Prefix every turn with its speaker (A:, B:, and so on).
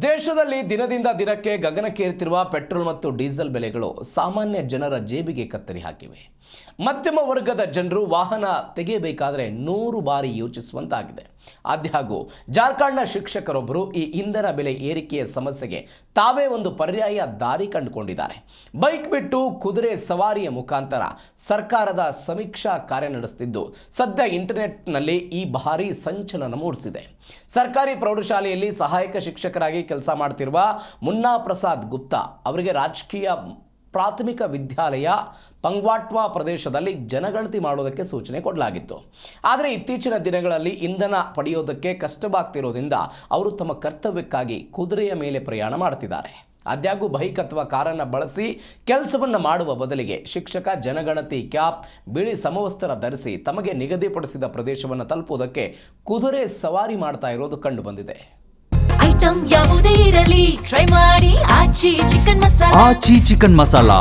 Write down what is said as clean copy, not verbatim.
A: ದೇಶದಲ್ಲಿ ದಿನದಿಂದ ದಿನಕ್ಕೆ ಗಗನಕ್ಕೇರುತ್ತಿರುವ ಪೆಟ್ರೋಲ್ ಮತ್ತು ಡೀಸೆಲ್ ಬೆಲೆಗಳು ಸಾಮಾನ್ಯ ಜನರ ಜೇಬಿಗೆ ಕತ್ತರಿ ಹಾಕಿವೆ. ಮಧ್ಯಮ ವರ್ಗದ ಜನರು ವಾಹನ ತೆಗೆಯಬೇಕಾದರೆ 100 ಬಾರಿ ಯೋಚಿಸುವಂತಾಗಿದೆ. ಆದಾಗ್ಯೂ ಜಾರ್ಖಂಡ್ನ ಶಿಕ್ಷಕರೊಬ್ಬರು ಈ ಇಂಧನ ಬೆಲೆ ಏರಿಕೆಯ ಸಮಸ್ಯೆಗೆ ತಾವೇ ಒಂದು ಪರ್ಯಾಯ ದಾರಿ ಕಂಡುಕೊಂಡಿದ್ದಾರೆ. ಬೈಕ್ ಬಿಟ್ಟು ಕುದುರೆ ಸವಾರಿಯ ಮುಖಾಂತರ ಸರ್ಕಾರದ ಸಮೀಕ್ಷಾ ಕಾರ್ಯ ನಡೆಸುತ್ತಿದ್ದು ಸದ್ಯ ಇಂಟರ್ನೆಟ್ನಲ್ಲಿ ಈ ಭಾರಿ ಸಂಚಲನ ಮೂಡಿಸಿದೆ. ಸರ್ಕಾರಿ ಪ್ರೌಢಶಾಲೆಯಲ್ಲಿ ಸಹಾಯಕ ಶಿಕ್ಷಕರಾಗಿ ಕೆಲಸ ಮಾಡ್ತಿರುವ ಮುನ್ನಾ ಪ್ರಸಾದ್ ಗುಪ್ತಾ ಅವರಿಗೆ ರಾಜಕೀಯ ಪ್ರಾಥಮಿಕ ವಿದ್ಯಾಲಯ ಪಂಗ್ವಾಟ್ವಾ ಪ್ರದೇಶದಲ್ಲಿ ಜನಗಣತಿ ಮಾಡೋದಕ್ಕೆ ಸೂಚನೆ ಕೊಡಲಾಗಿತ್ತು. ಆದರೆ ಇತ್ತೀಚಿನ ದಿನಗಳಲ್ಲಿ ಇಂಧನ ಪಡೆಯೋದಕ್ಕೆ ಕಷ್ಟವಾಗ್ತಿರೋದ್ರಿಂದ ಅವರು ತಮ್ಮ ಕರ್ತವ್ಯಕ್ಕಾಗಿ ಕುದುರೆಯ ಮೇಲೆ ಪ್ರಯಾಣ ಮಾಡ್ತಿದ್ದಾರೆ. ಆದಾಗ್ಯೂ ಬೈಕ್ ಅಥವಾ ಕಾರನ್ನು ಬಳಸಿ ಕೆಲಸವನ್ನು ಮಾಡುವ ಬದಲಿಗೆ ಶಿಕ್ಷಕ ಜನಗಣತಿ ಕ್ಯಾಪ್, ಬಿಳಿ ಸಮವಸ್ತ್ರ ಧರಿಸಿ ತಮಗೆ ನಿಗದಿಪಡಿಸಿದ ಪ್ರದೇಶವನ್ನು ತಲುಪುವುದಕ್ಕೆ ಕುದುರೆ ಸವಾರಿ ಮಾಡ್ತಾ ಇರೋದು ಕಂಡು ಬಂದಿದೆ.
B: ಐಟಂ ಯಾವುದೇ ಇರಲಿ ಟ್ರೈ ಮಾಡಿ ಆಚಿ ಚಿಕನ್ ಮಸಾಲಾ.